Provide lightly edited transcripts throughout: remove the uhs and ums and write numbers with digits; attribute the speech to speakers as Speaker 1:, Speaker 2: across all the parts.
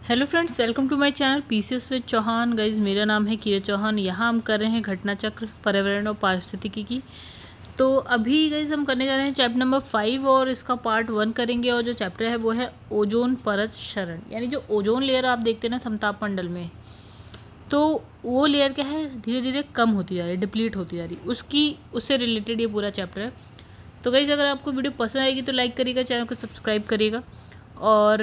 Speaker 1: Hello friends, welcome to my channel PCS with Chauhan. Guys, मेरा नाम है किरण चौहान। यहाँ हम कर रहे हैं घटना चक्र पर्यावरण और पारिस्थितिकी की। तो अभी गाइज हम करने जा रहे हैं चैप्टर नंबर 5 और इसका पार्ट 1 करेंगे। और जो चैप्टर है वो है ओजोन परत क्षरण। यानी जो ओजोन लेयर आप देखते हैं ना समताप मंडल में, तो वो लेयर क्या है, धीरे धीरे कम होती जा रही है, डिप्लीट होती जा रही है, उससे रिलेटेड ये पूरा चैप्टर है। तो गाइज, अगर आपको वीडियो पसंद आएगी तो लाइक करिएगा, चैनल को सब्सक्राइब करिएगा। और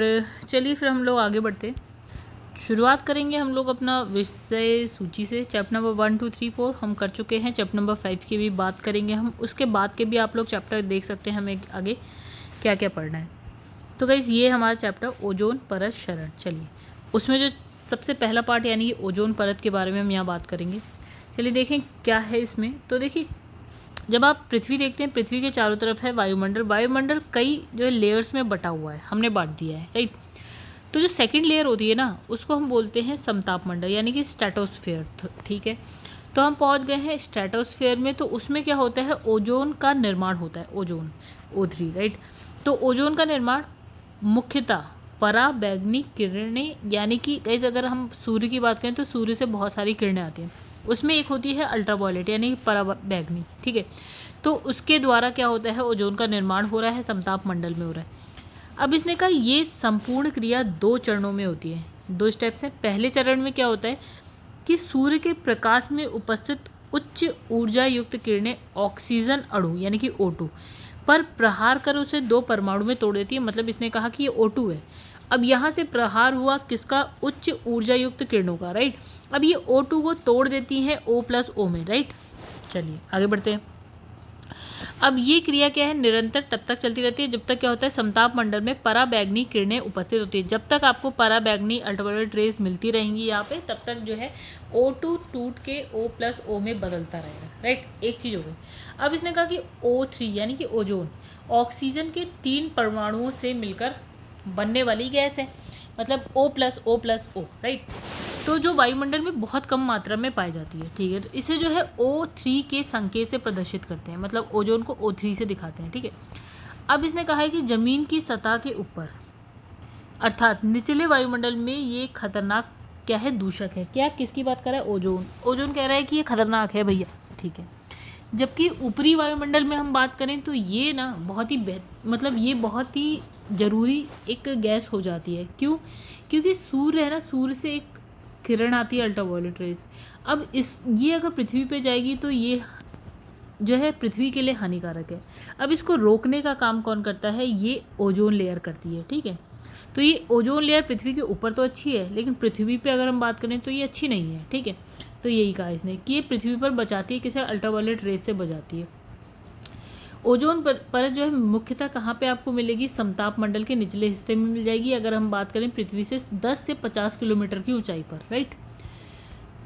Speaker 1: चलिए फिर हम लोग आगे बढ़ते हैं। शुरुआत करेंगे हम लोग अपना विषय सूची से। चैप्टर नंबर 1, 2, 3, 4 हम कर चुके हैं। चैप्टर नंबर 5 की भी बात करेंगे हम। उसके बाद के भी आप लोग चैप्टर देख सकते हैं हमें आगे क्या क्या पढ़ना है। तो गाइस, ये हमारा चैप्टर ओजोन परत क्षरण। चलिए, उसमें जो सबसे पहला पार्ट यानी कि ओजोन परत के बारे में हम यहाँ बात करेंगे। चलिए देखें क्या है इसमें। तो देखिए, जब आप पृथ्वी देखते हैं, पृथ्वी के चारों तरफ है वायुमंडल। वायुमंडल कई जो है लेयर्स में बटा हुआ है, हमने बांट दिया है, राइट। तो जो सेकंड लेयर होती है ना, उसको हम बोलते हैं समताप मंडल यानी कि स्ट्रेटोस्फेयर। ठीक है, तो हम पहुंच गए हैं स्ट्रेटोस्फेयर में। तो उसमें क्या होता है, ओजोन का निर्माण होता है, ओजोन O3, राइट। तो ओजोन का निर्माण मुख्यतः पराबैंगनी किरणें, यानी कि गाइस अगर हम सूर्य की बात करें तो सूर्य से बहुत सारी किरणें आती हैं। उसमें एक होती है अल्ट्रावायलेट यानी कि पराबैंगनी, ठीक है। तो उसके द्वारा क्या होता है, ओजोन का निर्माण हो रहा है, समताप मंडल में हो रहा है। अब इसने कहा ये संपूर्ण क्रिया 2 चरणों में होती है, 2 स्टेप्स हैं। पहले चरण में क्या होता है कि सूर्य के प्रकाश में उपस्थित उच्च ऊर्जा युक्त किरणें ऑक्सीजन अणु यानी कि O2 पर प्रहार कर उसे 2 परमाणु में तोड़ देती है। मतलब इसने कहा कि ये O2 है। अब यहाँ से प्रहार हुआ किसका, उच्च ऊर्जा युक्त किरणों का, राइट। अब ये O2 को तोड़ देती है O+O में, राइट। चलिए आगे बढ़ते हैं। अब ये क्रिया क्या है, निरंतर तब तक चलती रहती है जब तक क्या होता है, समताप मंडल में पराबैंगनी किरणें उपस्थित होती है। जब तक आपको पराबैंगनी अल्ट्रावायलेट रेज मिलती रहेंगी यहाँ पे, तब तक जो है O2 टूट के O+O में बदलता रहेगा, राइट। एक चीज़ हो गई। अब इसने कहा कि O3 यानी कि ओजोन ऑक्सीजन के 3 परमाणुओं से मिलकर बनने वाली गैस है। मतलब O+O+O, राइट। तो जो वायुमंडल में बहुत कम मात्रा में पाई जाती है, ठीक है। तो इसे जो है O3 के संकेत से प्रदर्शित करते हैं, मतलब ओजोन को O3 से दिखाते हैं, ठीक है। अब इसने कहा है कि जमीन की सतह के ऊपर अर्थात निचले वायुमंडल में ये खतरनाक क्या है, दूषक है। क्या, किसकी बात कर रहा है, ओजोन। ओजोन कह रहा है कि ये खतरनाक है भैया, ठीक है। जबकि ऊपरी वायुमंडल में हम बात करें तो ये ना बहुत ही मतलब ये बहुत ही ज़रूरी एक गैस हो जाती है। क्यों, क्योंकि सूर्य है ना, सूर्य से एक किरण आती है अल्ट्रावायलेट रेस। अब ये अगर पृथ्वी पे जाएगी तो ये जो है पृथ्वी के लिए हानिकारक है। अब इसको रोकने का काम कौन करता है, ये ओजोन लेयर करती है, ठीक है। तो ये ओजोन लेयर पृथ्वी के ऊपर तो अच्छी है, लेकिन पृथ्वी पे अगर हम बात करें तो ये अच्छी नहीं है, ठीक है। तो यही कहा इसने कि ये पृथ्वी पर बचाती है, किसे, अल्ट्रावायलेट रेस से बचाती है। ओजोन परत जो है मुख्यतः कहाँ पे आपको मिलेगी, समताप मंडल के निचले हिस्से में मिल जाएगी। अगर हम बात करें पृथ्वी से 10 से 50 किलोमीटर की ऊंचाई पर, राइट।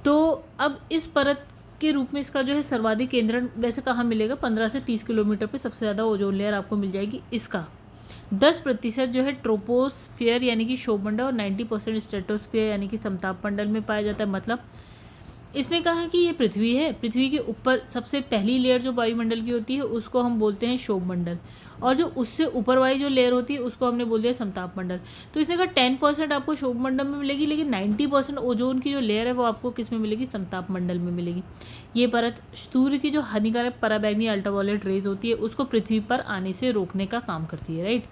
Speaker 1: तो अब इस परत के रूप में इसका जो है सर्वाधिक केंद्रण वैसे कहाँ मिलेगा, 15 से 30 किलोमीटर पे सबसे ज़्यादा ओजोन लेयर आपको मिल जाएगी। इसका 10% जो है ट्रोपोस्फियर यानी कि शोभमंडल और 90% स्ट्रेटोस्फियर यानी कि समताप मंडल में पाया जाता है। मतलब इसने कहा कि ये पृथ्वी है, पृथ्वी के ऊपर सबसे पहली लेयर जो वायुमंडल की होती है उसको हम बोलते हैं शोभमंडल, और जो उससे ऊपर वाली जो लेयर होती है उसको हमने बोल दिया समताप मंडल। तो इसने कहा 10% आपको शोभमंडल में मिलेगी, लेकिन 90% ओजोन की जो लेयर है वो आपको किस में मिलेगी, समताप मंडल में मिलेगी। ये परत सूर्य की जो हानिकारक पराबैंगनी अल्ट्रावायलेट रेज होती है उसको पृथ्वी पर आने से रोकने का काम करती है, राइट।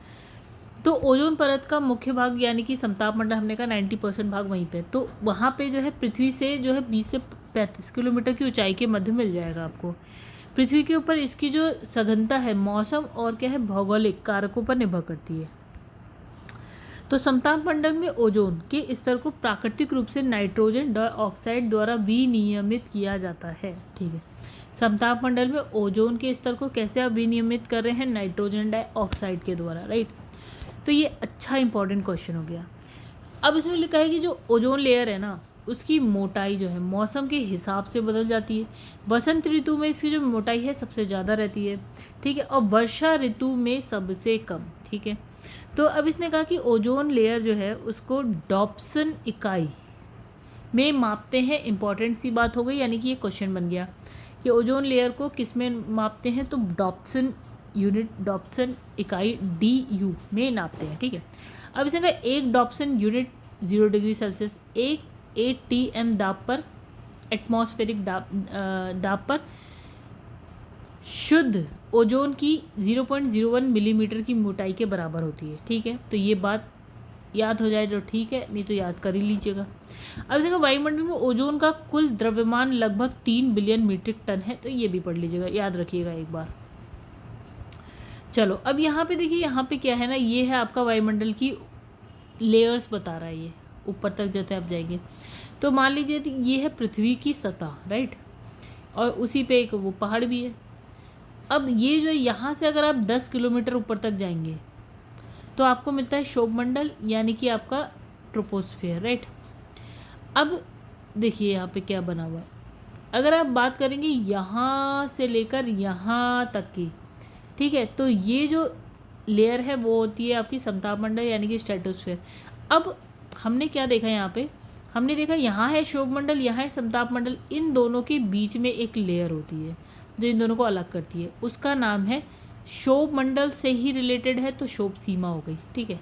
Speaker 1: तो ओजोन परत का मुख्य भाग यानी कि समताप मंडल हमने कहा 90% भाग वहीं पे, तो वहाँ पे जो है पृथ्वी से जो है 20 से 35 किलोमीटर की ऊंचाई के मध्य मिल जाएगा आपको। पृथ्वी के ऊपर इसकी जो सघनता है मौसम और क्या है, भौगोलिक कारकों पर निर्भर करती है। तो समताप मंडल में ओजोन के स्तर को प्राकृतिक रूप से नाइट्रोजन डाइऑक्साइड द्वारा विनियमित किया जाता है, ठीक है। समताप मंडल में ओजोन के स्तर को कैसे आप विनियमित कर रहे हैं, नाइट्रोजन डाइऑक्साइड के द्वारा, राइट। तो ये अच्छा इंपॉर्टेंट क्वेश्चन हो गया। अब इसमें लिखा है कि जो ओजोन लेयर है ना, उसकी मोटाई जो है मौसम के हिसाब से बदल जाती है। वसंत ऋतु में इसकी जो मोटाई है सबसे ज़्यादा रहती है, ठीक है, और वर्षा ऋतु में सबसे कम, ठीक है। तो अब इसने कहा कि ओजोन लेयर जो है उसको डॉप्सन इकाई में मापते हैं। इंपॉर्टेंट सी बात हो गई, यानी कि ये क्वेश्चन बन गया कि ओजोन लेयर को किस में मापते हैं, तो डॉप्सन यूनिट, डॉप्सन इकाई DU में नापते हैं, ठीक है। अब इसने कहा 1 Dobson unit 0 degree Celsius 1 ATM दाब पर, एटमॉस्फेरिक दाब पर शुद्ध ओजोन की 0.01 मिलीमीटर की मोटाई के बराबर होती है। ठीक है, तो ये बात याद हो जाए तो ठीक है, नहीं तो याद कर ही लीजिएगा। अब देखो वायुमंडल में ओजोन का कुल द्रव्यमान लगभग 3 बिलियन मीट्रिक टन है, तो ये भी पढ़ लीजिएगा, याद रखिएगा एक बार। चलो अब यहाँ पे देखिए, यहाँ पे क्या है ना, ये है आपका वायुमंडल की लेयर्स बता रहा है, ये ऊपर तक जैसे आप जाएंगे तो मान लीजिए ये है पृथ्वी की सतह, राइट, और उसी पे एक वो पहाड़ भी है। अब ये जो यहाँ से अगर आप 10 किलोमीटर ऊपर तक जाएंगे तो आपको मिलता है शोभमंडल, यानी कि आपका ट्रोपोस्फियर, राइट। अब देखिए यहाँ पे क्या बना हुआ है, अगर आप बात करेंगे यहाँ से लेकर यहाँ तक की, ठीक है, तो ये जो लेयर है वो होती है आपकी समताप मंडल यानी कि स्ट्रेटोस्फेयर। अब हमने क्या देखा यहाँ पे, हमने देखा यहाँ है शोभमंडल, यहाँ है समताप मंडल, इन दोनों के बीच में एक लेयर होती है जो इन दोनों को अलग करती है, उसका नाम है शोभ मंडल से ही रिलेटेड है तो शोभ सीमा हो गई। ठीक है,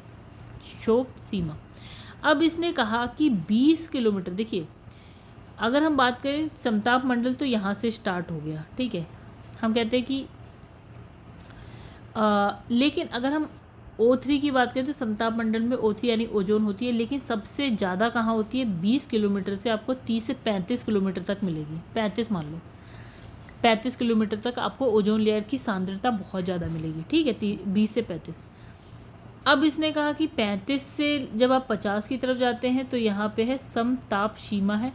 Speaker 1: शोभ सीमा। अब इसने कहा कि 20 किलोमीटर, देखिए अगर हम बात करें समताप मंडल तो यहाँ से स्टार्ट हो गया, ठीक है, हम कहते हैं कि लेकिन अगर हम O3 की बात करें तो समताप मंडल में O3 यानी ओजोन होती है, लेकिन सबसे ज़्यादा कहाँ होती है, 20 किलोमीटर से आपको 30 से 35 किलोमीटर तक मिलेगी, 35 मान लो, 35 किलोमीटर तक आपको ओजोन लेयर की सांद्रता बहुत ज़्यादा मिलेगी। ठीक है, 20 से 35। अब इसने कहा कि 35 से जब आप 50 की तरफ जाते हैं तो यहाँ पे है समताप सीमा है,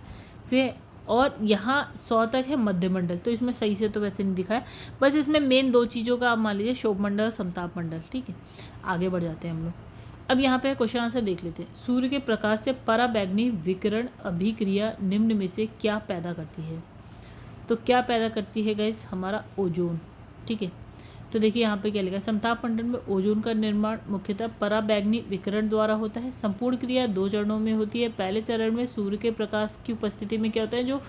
Speaker 1: फिर और यहाँ 100 तक है मध्यमंडल। तो इसमें सही से तो वैसे नहीं दिखा है, बस इसमें मेन दो चीज़ों का आप मान लीजिए, शोभमंडल और समताप मंडल। ठीक है, आगे बढ़ जाते हैं हम लोग। अब यहाँ पे क्वेश्चन आंसर देख लेते हैं। सूर्य के प्रकाश से पराबैंगनी विकिरण अभिक्रिया निम्न में से क्या पैदा करती है? तो क्या पैदा करती है गाइस, हमारा ओजोन। ठीक है, तो देखिए यहाँ पे क्या लिखा है, समताप मंडल में ओजोन का निर्माण मुख्यतः पराबैंगनी विकिरण द्वारा होता है। संपूर्ण क्रिया 2 चरणों में होती है। पहले चरण में सूर्य के प्रकाश की उपस्थिति में क्या होता है, जो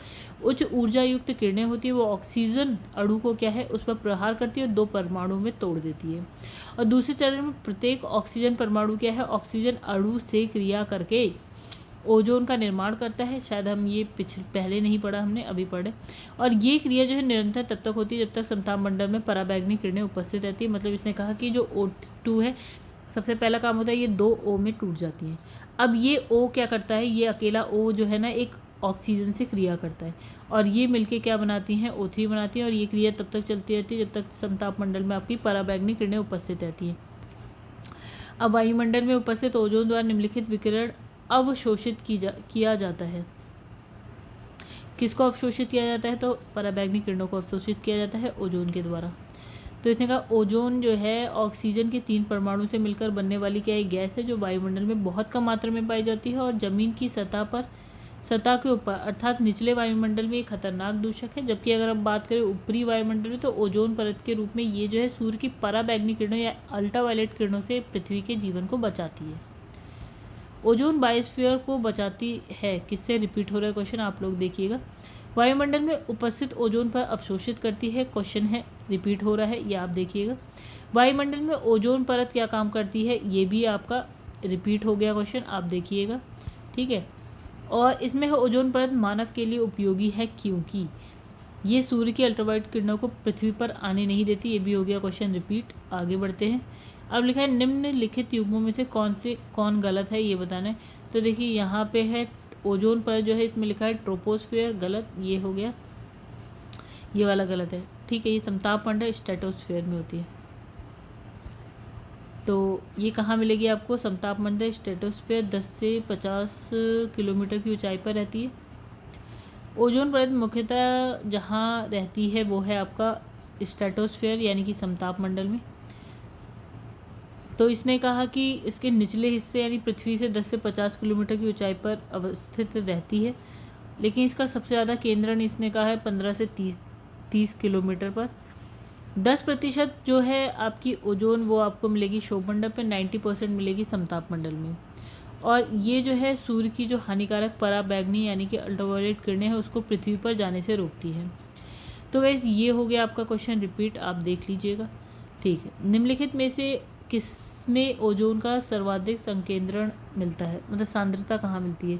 Speaker 1: उच्च ऊर्जा युक्त किरणें होती है वो ऑक्सीजन अणु को क्या है, उस पर प्रहार करती है और 2 परमाणु में तोड़ देती है। और दूसरे चरण में प्रत्येक ऑक्सीजन परमाणु क्या है, ऑक्सीजन अणु से क्रिया करके ओजोन का निर्माण करता है। शायद हम ये पहले नहीं पढ़ा, हमने अभी पढ़े। और ये क्रिया जो है निरंतर तब तक होती है जब तक समताप मंडल में पराबैंगनी किरणें उपस्थित रहती है। मतलब इसने कहा कि जो O2 है, सबसे पहला काम होता है ये 2 O में टूट जाती है। अब ये O क्या करता है, ये अकेला O जो है ना एक ऑक्सीजन से क्रिया करता है और ये मिलके क्या बनाती हैं, O3 बनाती हैं। और ये क्रिया तब तक चलती रहती है जब तक समताप मंडल में आपकी पराबैंगनी किरणें उपस्थित रहती हैं। अब वायुमंडल में उपस्थित ओजोन द्वारा निम्नलिखित विकिरण अवशोषित किया जाता है। किसको अवशोषित किया जाता है, तो पराबैंगनी किरणों को अवशोषित किया जाता है ओजोन के द्वारा। तो इसने कहा ओजोन जो है ऑक्सीजन के 3 परमाणु से मिलकर बनने वाली क्या एक गैस है जो वायुमंडल में बहुत कम मात्रा में पाई जाती है और जमीन की सतह के ऊपर अर्थात निचले वायुमंडल में एक खतरनाक दूषक है। जबकि अगर हम बात करें ऊपरी वायुमंडल में तो ओजोन परत के रूप में ये जो है सूर्य की पराबैंगनी किरणों या अल्ट्रावायलेट किरणों से पृथ्वी के जीवन को बचाती है। ओजोन बायोस्फीयर को बचाती है, किससे, रिपीट हो रहा है क्वेश्चन, आप लोग देखिएगा। वायुमंडल में उपस्थित ओजोन पर अवशोषित करती है, क्वेश्चन है, रिपीट हो रहा है, ये आप देखिएगा। वायुमंडल में ओजोन परत क्या काम करती है, ये भी आपका रिपीट हो गया क्वेश्चन, आप देखिएगा। ठीक है, और इसमें है ओजोन परत मानव के लिए उपयोगी है क्योंकि ये सूर्य की अल्ट्रावायलेट किरणों को पृथ्वी पर आने नहीं देती, ये भी हो गया क्वेश्चन, रिपीट। आगे बढ़ते हैं। अब लिखा है निम्नलिखित युग्मों में से कौन गलत है, ये बताना है। तो देखिए यहाँ पे है ओजोन परत जो है इसमें लिखा है ट्रोपोस्फियर, गलत, ये हो गया, ये वाला गलत है। ठीक है, ये समताप मंडल स्ट्रेटोस्फियर में होती है। तो ये कहाँ मिलेगी आपको, समताप मंडल स्ट्रेटोस्फियर 10 से 50 किलोमीटर की ऊंचाई पर रहती है। ओजोन परत मुख्यतः जहाँ रहती है वो है आपका स्ट्रेटोस्फियर यानी कि समताप मंडल में। तो इसने कहा कि इसके निचले हिस्से यानी पृथ्वी से 10 से 50 किलोमीटर की ऊंचाई पर अवस्थित रहती है, लेकिन इसका सबसे ज़्यादा केंद्रण इसने कहा है 15 से 30 किलोमीटर पर। 10% जो है आपकी ओजोन वो आपको मिलेगी शोभमंडल पे, 90% मिलेगी समताप मंडल में। और ये जो है सूर्य की जो हानिकारक पराबैंगनी यानी कि अल्ट्रावायलेट किरणें हैं उसको पृथ्वी पर जाने से रोकती है। तो गाइस ये हो गया आपका क्वेश्चन, रिपीट आप देख लीजिएगा। ठीक है, निम्नलिखित में से इसमें ओजोन का सर्वाधिक संकेंद्रण मिलता है, मतलब सांद्रता कहाँ मिलती है?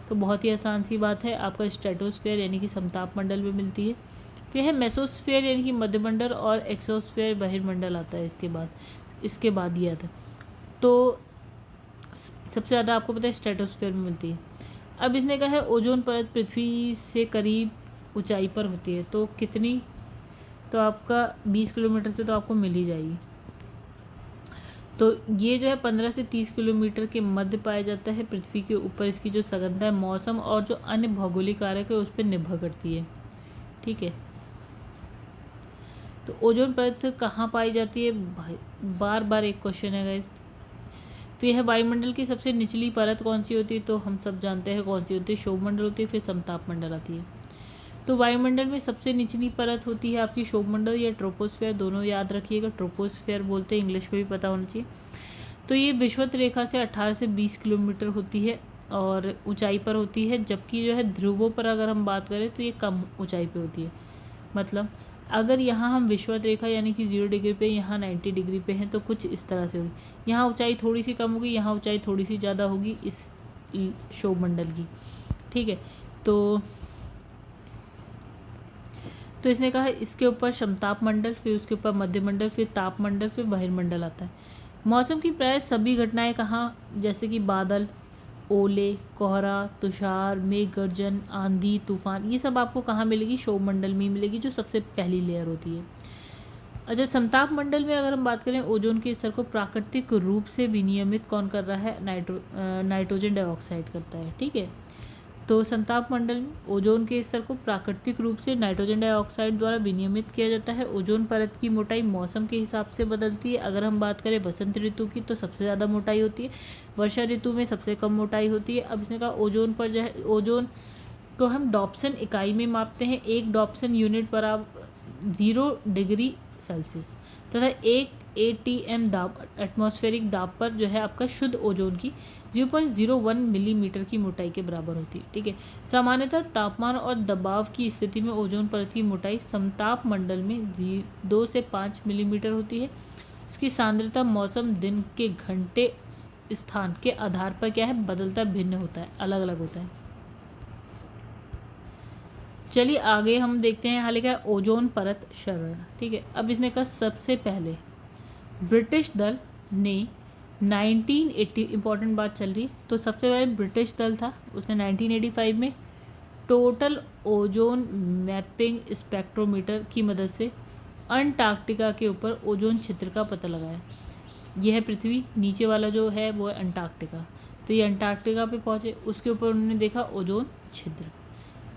Speaker 1: तो बहुत ही आसान सी बात है, आपका स्ट्रेटोस्फेयर यानी कि समताप मंडल में मिलती है। फिर है मेसोस्फेयर यानी कि मध्यमंडल, और एक्सोस्फेयर बहिर्मंडल आता है इसके बाद ये आता है। तो सबसे ज़्यादा आपको पता है स्ट्रेटोस्फेयर में मिलती है। अब इसने कहा है ओजोन परत पृथ्वी से करीब ऊंचाई पर होती है, तो कितनी? तो आपका 20 किलोमीटर से तो आपको मिल ही जाएगी। तो ये जो है 15 से 30 किलोमीटर के मध्य पाया जाता है पृथ्वी के ऊपर। इसकी जो सघनता है मौसम और जो अन्य भौगोलिक कारक है उस पर निर्भर करती है, ठीक है। तो ओजोन परत कहाँ पाई जाती है? बार बार एक क्वेश्चन है गाइस। फिर है वायुमंडल की सबसे निचली परत कौन सी होती है? तो हम सब जानते हैं कौन सी होती है, क्षोभमंडल होती है। फिर समताप मंडल आती है। तो वायुमंडल में सबसे निचली परत होती है आपकी क्षोभमंडल या ट्रोपोस्फेयर, दोनों याद रखिएगा। ट्रोपोस्फेयर बोलते हैं, इंग्लिश में भी पता होना चाहिए। तो ये विषुवत रेखा से 18 से 20 किलोमीटर होती है और ऊंचाई पर होती है, जबकि जो है ध्रुवों पर अगर हम बात करें तो ये कम ऊंचाई पे होती है। मतलब अगर यहाँ हम विषुवत रेखा यानी कि 0 डिग्री पे, यहाँ 90 डिग्री पे हैं, तो कुछ इस तरह से होगी। यहाँ ऊंचाई थोड़ी सी कम होगी, यहाँ ऊंचाई थोड़ी सी ज़्यादा होगी इस क्षोभमंडल की, ठीक है। तो इसने कहा इसके ऊपर समताप मंडल, फिर उसके ऊपर मध्यमंडल, फिर तापमंडल, फिर बहिर्मंडल आता है। मौसम की प्राय सभी घटनाएं कहाँ, जैसे कि बादल, ओले, कोहरा, तुषार, मेघ गर्जन, आंधी, तूफान, ये सब आपको कहाँ मिलेगी? क्षोभमंडल में ही मिलेगी, जो सबसे पहली लेयर होती है। अच्छा, समताप मंडल में अगर हम बात करें, ओजोन के स्तर को प्राकृतिक रूप से विनियमित कौन कर रहा है? नाइट्रोजन डाइऑक्साइड करता है, ठीक है। तो समताप मंडल में ओजोन के स्तर को प्राकृतिक रूप से नाइट्रोजन डाइऑक्साइड द्वारा विनियमित किया जाता है। ओजोन परत की मोटाई मौसम के हिसाब से बदलती है। अगर हम बात करें बसंत ऋतु की तो सबसे ज़्यादा मोटाई होती है, वर्षा ऋतु में सबसे कम मोटाई होती है। अब इसने कहा ओजोन पर जो है, ओजोन को हम डॉप्सन इकाई में मापते हैं। एक डॉप्सन यूनिट पर आप 0 डिग्री सेल्सियस तथा 1 ATM दाब, एटमॉस्फेरिक दाब पर जो है आपका शुद्ध ओजोन की 0.01 मिलीमीटर की मोटाई के बराबर होती है, ठीक है। सामान्यतः तापमान और दबाव की स्थिति में ओजोन परत की मोटाई समताप मंडल में 2 से 5 मिलीमीटर होती है। इसकी सांद्रता मौसम, दिन के घंटे, स्थान के आधार पर क्या है? बदलता, भिन्न होता है, अलग अलग होता है। चलिए आगे हम देखते हैं, यहाँ लिखा है ओजोन परत क्षरण, ठीक है। अब इसने कहा सबसे पहले ब्रिटिश दल ने 1980, इंपॉर्टेंट बात चल रही, तो सबसे पहले ब्रिटिश दल था, उसने 1985 में टोटल ओजोन मैपिंग स्पेक्ट्रोमीटर की मदद से अंटार्कटिका के ऊपर ओजोन छिद्र का पता लगाया। यह है पृथ्वी, नीचे वाला जो है वो है अंटार्कटिका। तो ये अंटार्कटिका पे पहुँचे, उसके ऊपर उन्होंने देखा ओजोन छिद्र।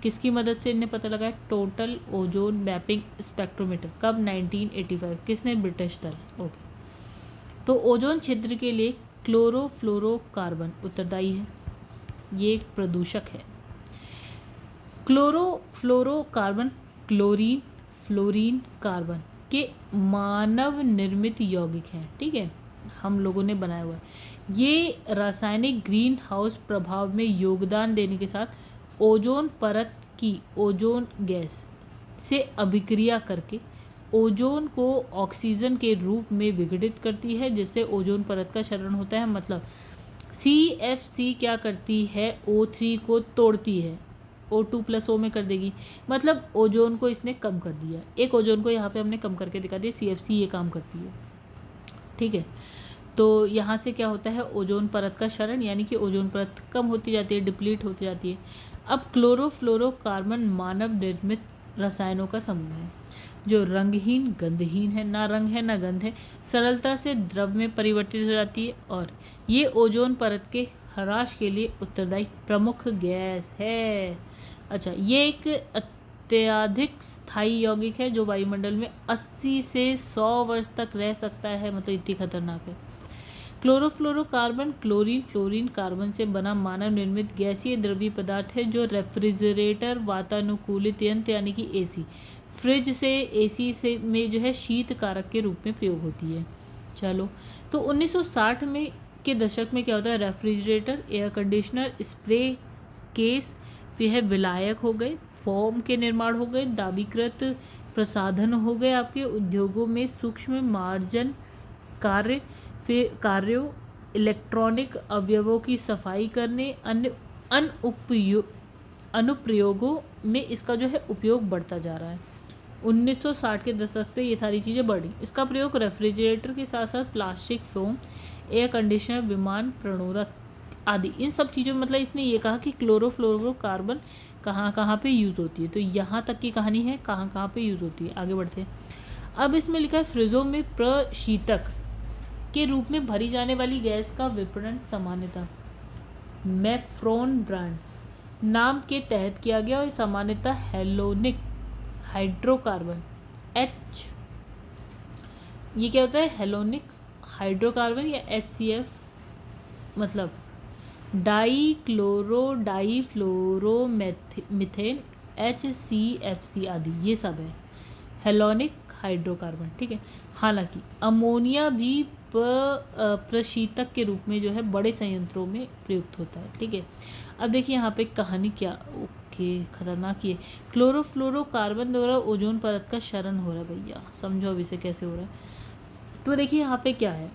Speaker 1: किसकी मदद से इन्हें पता लगाया? Total ozone mapping spectrometer. कब? 1985। किसने? ब्रिटिश दल, ओके। तो ओजोन छिद्र के लिए क्लोरोफ्लोरोकार्बन उत्तरदायी है, ये एक प्रदूषक है। क्लोरोफ्लोरोकार्बन क्लोरीन, फ्लोरीन, कार्बन के मानव निर्मित यौगिक हैं, ठीक है, हम लोगों ने बनाया हुआ है। ये रासायनिक ग्रीन हाउस प्रभाव में योगदान देने के साथ ओजोन परत की ओजोन गैस से अभिक्रिया करके ओजोन को ऑक्सीजन के रूप में विघटित करती है, जिससे ओजोन परत का क्षरण होता है। मतलब CFC क्या करती है? O3 को तोड़ती है, O2+O में कर देगी, मतलब ओजोन को इसने कम कर दिया। एक ओजोन को यहाँ पे हमने कम करके दिखा दिया, CFC ये काम करती है, ठीक है। तो यहाँ से क्या होता है? ओजोन परत का क्षरण, यानी कि ओजोन परत कम होती जाती है, डिप्लीट होती जाती है। अब क्लोरोफ्लोरोकार्बन मानव निर्मित रसायनों का समूह है जो रंगहीन, गंधहीन है, ना रंग है ना गंध है, सरलता से द्रव में परिवर्तित हो जाती है, और ये ओजोन परत के ह्रास के लिए उत्तरदायी प्रमुख गैस है। अच्छा, ये एक अत्यधिक स्थायी यौगिक है जो वायुमंडल में 80 से 100 वर्ष तक रह सकता है, मतलब इतनी खतरनाक है। क्लोरोफ्लोरोकार्बन क्लोरीन, फ्लोरीन, कार्बन से बना मानव निर्मित गैसीय द्रवीय पदार्थ है जो रेफ्रिजरेटर, वातानुकूलित यंत्र यानी कि AC, फ्रिज से, AC से में जो है शीत कारक के रूप में प्रयोग होती है। चलो, तो 1960 में के दशक में क्या होता है? Refrigerator, air conditioner, spray case, फिर है विलायक हो गए, फोम के निर्माण हो गए, दाबीकृत प्रसाधन हो गए आपके उद्योगों में सूक्ष्म मार्जन कार्य, फिर कार्यों, इलेक्ट्रॉनिक अवयवों की सफाई करने, अन्य अनुप्रयोगों में इसका जो है उपयोग बढ़ता जा रहा है। 1960 के दशक से ये सारी चीज़ें बढ़ी। इसका प्रयोग रेफ्रिजरेटर के साथ साथ प्लास्टिक, फोम, एयर कंडीशनर, विमान प्रणोदक आदि इन सब चीज़ों में, मतलब इसने ये कहा कि क्लोरोफ्लोरोकार्बन कहाँ कहाँ पे यूज़ होती है। तो यहाँ तक की कहानी है, कहाँ कहाँ पे यूज़ होती है। आगे बढ़ते हैं। अब इसमें लिखा है फ्रिजों में प्रशीतक के रूप में भरी जाने वाली गैस का विपणन सामान्यतः मैफ्रोन ब्रांड नाम के तहत किया गया और सामान्यतः हेलोनिक हाइड्रोकार्बन एच, ये क्या होता है हेलोनिक हाइड्रोकार्बन या HCF, मतलब डाई क्लोरो डाई फ्लोरो मिथेन HCFC आदि ये सब है हेलोनिक हाइड्रोकार्बन। ठीक है। हालांकि अमोनिया भी प्रशीतक के रूप में जो है बड़े संयंत्रों में प्रयुक्त होता है। ठीक है। अब देखिए यहाँ पे कहानी क्या, ओके खतरनाक, ये क्लोरोफ्लोरोकार्बन द्वारा ओजोन परत का क्षरण हो रहा है। भैया समझो अब इसे कैसे हो रहा है। तो देखिए यहाँ पे क्या है,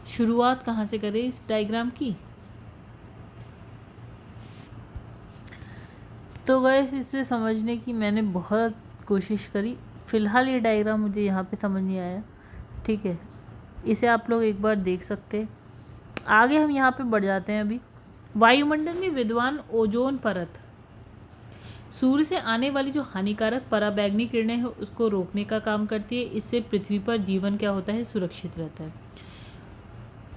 Speaker 1: शुरुआत कहाँ से करें इस डायग्राम की। तो वैस इसे समझने की मैंने बहुत कोशिश करी, फ़िलहाल ये डायग्राम मुझे यहाँ पे समझ नहीं आया। ठीक है, इसे आप लोग एक बार देख सकते हैं। आगे हम यहाँ पे बढ़ जाते हैं। अभी वायुमंडल में विद्यमान ओजोन परत सूर्य से आने वाली जो हानिकारक पराबैंगनी किरणें हैं उसको रोकने का काम करती है। इससे पृथ्वी पर जीवन क्या होता है, सुरक्षित रहता है।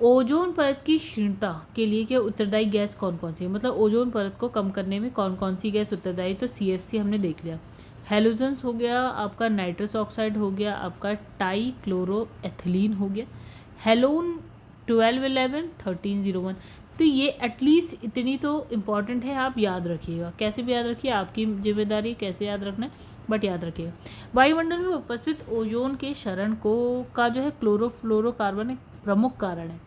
Speaker 1: ओजोन परत की क्षीणता के लिए क्या उत्तरदायी गैस कौन कौन सी है, मतलब ओजोन परत को कम करने में कौन कौन सी गैस उत्तरदायी। तो CFC हमने देख लिया, हेलोजन्स हो गया आपका, नाइट्रस ऑक्साइड हो गया आपका, टाई क्लोरो एथिलीन हो गया, हेलोन 1211 1301। तो ये एटलीस्ट इतनी तो इम्पॉर्टेंट है, आप याद रखिएगा। कैसे भी याद रखिए, आपकी जिम्मेदारी कैसे याद रखना है, बट याद रखिएगा। वायुमंडल में उपस्थित ओजोन के क्षरण को का जो है क्लोरोफ्लोरोकार्बन एक प्रमुख कारण है।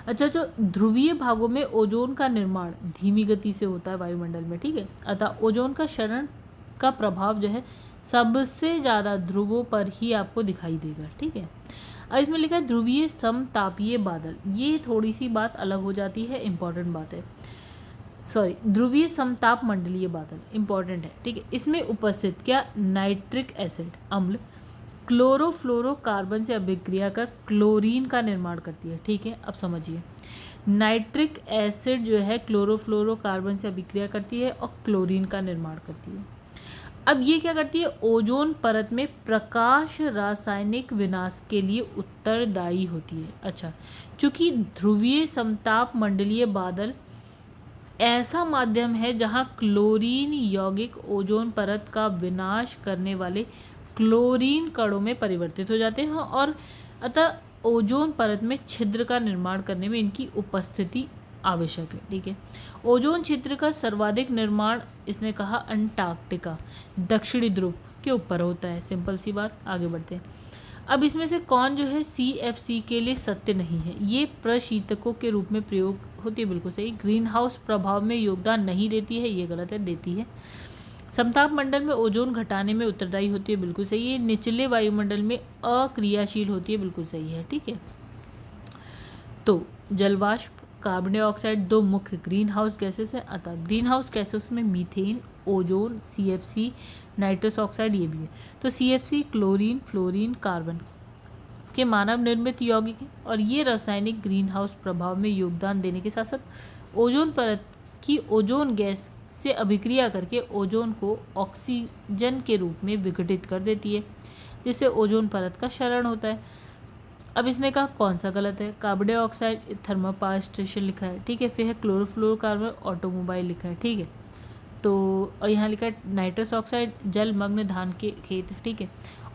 Speaker 1: अच्छा, जो ध्रुवीय भागों में ओजोन का निर्माण धीमी गति से होता है वायुमंडल में। ठीक है। अतः ओजोन का क्षरण का प्रभाव जो है सबसे ज़्यादा ध्रुवों पर ही आपको दिखाई देगा। ठीक है। अब इसमें लिखा है ध्रुवीय समतापीय बादल, ये थोड़ी सी बात अलग हो जाती है, इंपॉर्टेंट बात है। सॉरी, ध्रुवीय समताप मंडलीय बादल इंपॉर्टेंट है। ठीक है। इसमें उपस्थित क्या नाइट्रिक एसिड अम्ल क्लोरोफ्लोरोकार्बन से अभिक्रिया कर क्लोरीन का निर्माण करती है। ठीक है। अब समझिए, नाइट्रिक एसिड जो है क्लोरोफ्लोरोकार्बन से अभिक्रिया करती है और क्लोरीन का निर्माण करती है। अब ये क्या करती है, ओजोन परत में प्रकाश रासायनिक विनाश के लिए उत्तरदायी होती है। अच्छा, चूंकि ध्रुवीय समताप मंडलीय बादल ऐसा माध्यम है जहां क्लोरीन यौगिक ओजोन परत का विनाश करने वाले क्लोरीन कणों में परिवर्तित हो जाते हैं और अतः ओजोन परत में छिद्र का निर्माण करने में इनकी उपस्थिति आवश्यक है। ठीक है। ओजोन छिद्र का सर्वाधिक निर्माण इसने कहा अंटार्कटिका दक्षिणी ध्रुव के ऊपर होता है। सिंपल सी बात, आगे बढ़ते हैं। अब इसमें से कौन जो है CFC के लिए सत्य नहीं है, ये प्रशीतकों के रूप में प्रयोग होती है, बिल्कुल सही। ग्रीन हाउस प्रभाव में योगदान नहीं देती है, ये गलत है, देती है। समताप मंडल में ओजोन घटाने में उत्तरदायी होती है, बिल्कुल सही है। निचले वायुमंडल में अक्रियाशील होती है, बिल्कुल सही है। ठीक है। तो जलवाष्प, कार्बन डाइऑक्साइड दो मुख्य ग्रीन हाउस गैसेस हैं। अतः ग्रीन हाउस गैसेस में methane, ozone, CFC, nitrous oxide ये भी है। तो CFC क्लोरीन, फ्लोरीन, कार्बन के मानव निर्मित यौगिक हैं और ये रासायनिक ग्रीन हाउस प्रभाव में योगदान देने के साथ साथ ओजोन परत की ओजोन गैस से अभिक्रिया करके ओजोन को ऑक्सीजन के रूप में विघटित कर देती है, जिससे ओजोन परत का क्षरण होता है। अब इसने कहा कौन सा गलत है, carbon dioxide thermal power station लिखा है। ठीक है। फिर है क्लोरोफ्लोरोकार्बन ऑटोमोबाइल लिखा है। ठीक है। तो और यहाँ लिखा है नाइट्रस ऑक्साइड जलमग्न धान के खेत। ठीक है।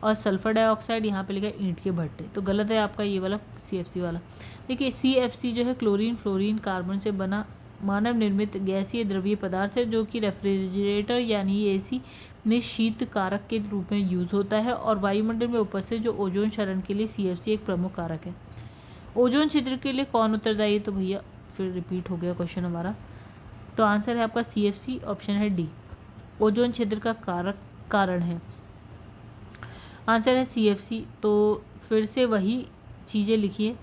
Speaker 1: और सल्फर डाइऑक्साइड यहाँ पे लिखा है ईंट के भट्टे। तो गलत है आपका ये वाला CFC वाला। देखिए CFC जो है क्लोरीन, फ्लोरीन, कार्बन से बना मानव निर्मित गैसीय द्रव्य पदार्थ है जो कि रेफ्रिजरेटर यानी AC में शीत कारक के रूप में यूज़ होता है और वायुमंडल में उपस्थित जो ओजोन क्षरण के लिए CFC एक प्रमुख कारक है। ओजोन छिद्र के लिए कौन उत्तरदायी है, तो भैया फिर रिपीट हो गया क्वेश्चन हमारा। तो आंसर है आपका CFC, ऑप्शन है D, ओजोन छिद्र का कारण है। आंसर है CFC। तो फिर से वही चीज़ें लिखी है।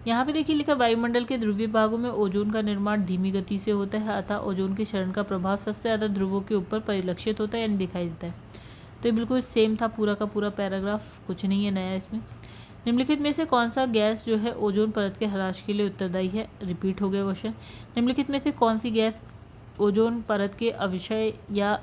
Speaker 1: यहाँ पे देखिए लिखा, वायुमंडल के ध्रुवीय भागों में ओजोन का निर्माण धीमी गति से होता है, अतः ओजोन के क्षरण का प्रभाव सबसे ज़्यादा ध्रुवों के ऊपर परिलक्षित होता है यानी दिखाई देता है। तो ये बिल्कुल सेम था पूरा का पूरा पैराग्राफ, कुछ नहीं है नया इसमें। निम्नलिखित में से कौन सा गैस जो है ओजोन परत के ह्रास के लिए उत्तरदायी है? रिपीट हो गया क्वेश्चन। निम्नलिखित में से कौन सी गैस ओजोन परत के अविक्षय या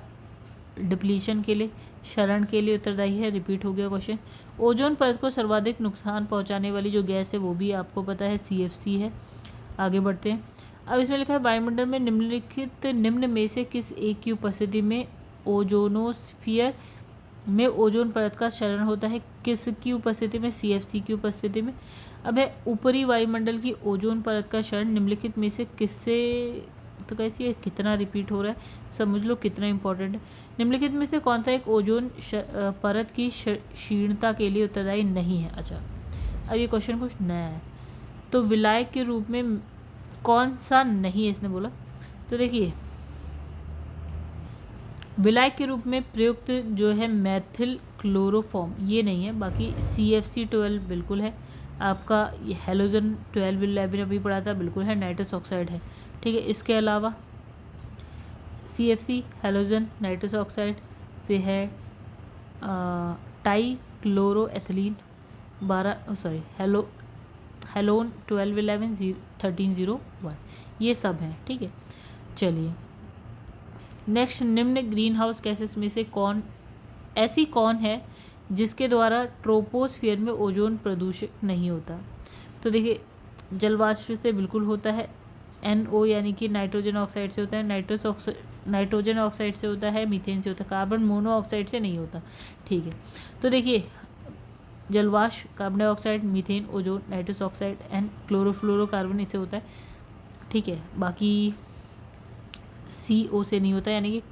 Speaker 1: डिप्लीशन के लिए, क्षरण के लिए उत्तरदायी है? रिपीट हो गया क्वेश्चन। ओजोन परत को सर्वाधिक नुकसान पहुंचाने वाली जो गैस है वो भी आपको पता है CFC है। आगे बढ़ते हैं। अब इसमें लिखा है, वायुमंडल में निम्नलिखित निम्न में से किस एक की उपस्थिति में ओजोनोस्फीयर में ओजोन परत का क्षरण होता है? किसकी उपस्थिति में? CFC की उपस्थिति में। अब है, ऊपरी वायुमंडल की ओजोन परत का क्षरण निम्नलिखित में से किससे, तो कैसी है, कितना रिपीट हो रहा है समझ लो कितना इंपॉर्टेंट है। निम्नलिखित में से कौन सा एक ओजोन परत की क्षीणता के लिए उत्तरदायी नहीं है? अच्छा, अब ये क्वेश्चन कुछ नया है। तो विलायक के रूप में कौन सा नहीं है इसने बोला? तो देखिए, विलायक के रूप में प्रयुक्त जो है मेथिल क्लोरोफॉर्म, ये नहीं है। बाकी CFC12 बिल्कुल है आपका। ये हेलोजन 12 अभी पढ़ा था, बिल्कुल है। नाइट्रस ऑक्साइड है, ठीक है। इसके अलावा CFC, हेलोजन, नाइट्रस ऑक्साइड, फिर है टाई क्लोरोएथिलीन 12 हेलोन 1211-1301, ये सब हैं, ठीक है। चलिए नेक्स्ट, निम्न ग्रीन हाउस गैसेस में से ऐसी कौन है जिसके द्वारा ट्रोपोस्फियर में ओजोन प्रदूषित नहीं होता? तो देखिए, जलवाष्प से बिल्कुल होता है। NO यानी कि नाइट्रोजन ऑक्साइड से होता है, नाइट्रोजन ऑक्साइड से होता है, मीथेन से होता है, कार्बन मोनोऑक्साइड से नहीं होता, ठीक है। तो देखिए, जलवाष्प, carbon dioxide, methane, ozone, nitrous oxide and chlorofluorocarbon इससे होता है, ठीक है। बाकी CO से नहीं होता, यानी कि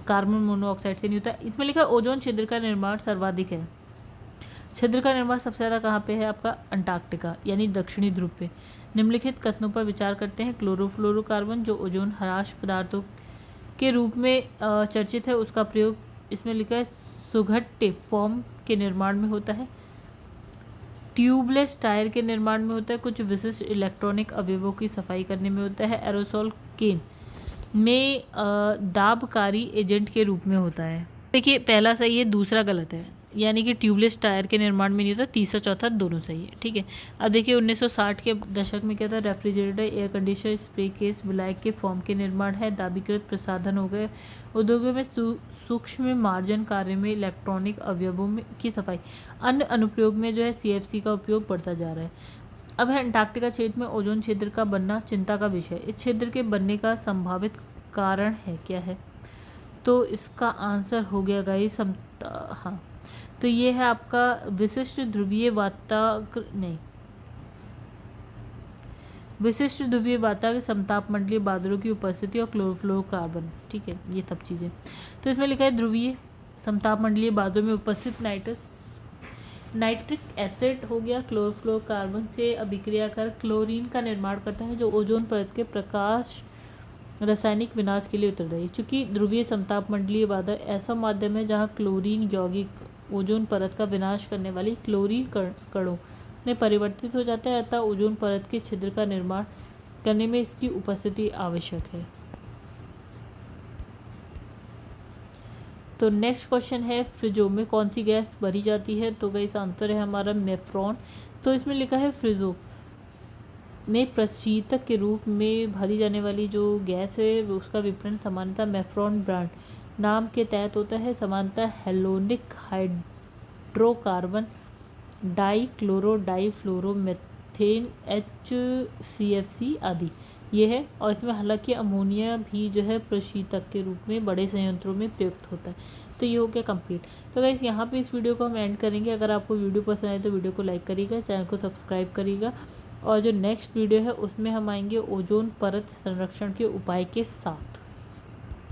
Speaker 1: कार्बन मोनोऑक्साइड से नहीं होता। इसमें लिखा ओजोन छिद्र का निर्माण सर्वाधिक है। छिद्र का निर्माण सबसे ज़्यादा कहाँ पे है? आपका अंटार्कटिका यानी दक्षिणी ध्रुव पे। निम्नलिखित कथनों पर विचार करते हैं। क्लोरोफ्लोरोकार्बन जो ओजोन ह्रास पदार्थों के रूप में चर्चित है, उसका प्रयोग, इसमें लिखा है, सुघट्य फॉर्म के निर्माण में होता है, ट्यूबलेस टायर के निर्माण में होता है, कुछ विशिष्ट इलेक्ट्रॉनिक अवयवों की सफाई करने में होता है, एरोसोल केन में दाबकारी एजेंट के रूप में होता है। देखिए, पहला सही है, दूसरा गलत है, यानी कि ट्यूबलेस टायर के निर्माण में नहीं होता। तीसरा चौथा दोनों सही है, ठीक है। अब देखिए 1960 के दशक में क्या था? Refrigerator, air conditioner, spray case, विलायक के फॉर्म के निर्माण है, दाबीकृत प्रसाधन हो गए, उद्योगों में सूक्ष्म मार्जन कार्य में इलेक्ट्रॉनिक अवयवों में की सफाई, अन्य अनुप्रयोग में जो है CFC का उपयोग बढ़ता जा रहा है। अब है, अंटार्कटिका क्षेत्र में ओजोन छिद्र का बनना चिंता का विषय। इस छिद्र के बनने का संभावित कारण है, क्या है? तो इसका आंसर हो गया गाइस, हाँ, तो ये है आपका विशिष्ट ध्रुवीय वातावरण समतापमंडलीय बादलों की उपस्थिति और क्लोरोफ्लोरोकार्बन, ठीक है, ये सब चीज़ें। तो इसमें लिखा है ध्रुवीय समतापमंडलीय बादलों में उपस्थित नाइट्रिक एसिड हो गया, क्लोरोफ्लोरोकार्बन से अभिक्रिया कर क्लोरीन का निर्माण करता है, जो ओजोन परत के प्रकाश रासायनिक विनाश के लिए उत्तरदायी। चूंकि ध्रुवीय समतापमंडलीय बादल ऐसा माध्यम है जहां क्लोरीन यौगिक ओजोन परत का विनाश करने वाली क्लोरीन कणों में परिवर्तित हो जाता है, अतः ओजोन परत के छिद्र का निर्माण करने में इसकी उपस्थिति आवश्यक है। तो नेक्स्ट क्वेश्चन है, फ्रिजो में कौन सी गैस भरी जाती है? तो गाइस आंसर है हमारा नेफ्रॉन। तो इसमें लिखा है, फ्रिजो में प्रशीतक के रूप में भरी जाने वाली जो गैस है उसका विपणन सामान्यतः मेफ्रॉन ब्रांड नाम के तहत होता है। सामान्यतः हेलोनिक हाइड्रोकार्बन, डाई क्लोरो, डाई फ्लोरो, मेथेन, HCFC आदि ये है। और इसमें हालांकि अमोनिया भी जो है प्रशीतक के रूप में बड़े संयंत्रों में प्रयुक्त होता है। तो ये हो गया कंप्लीट। तो गाइस यहाँ पे इस वीडियो को हम एंड करेंगे। अगर आपको वीडियो पसंद आए तो वीडियो को लाइक करिएगा, चैनल को सब्सक्राइब करिएगा, और जो नेक्स्ट वीडियो है उसमें हम आएंगे ओजोन परत संरक्षण के उपाय के साथ।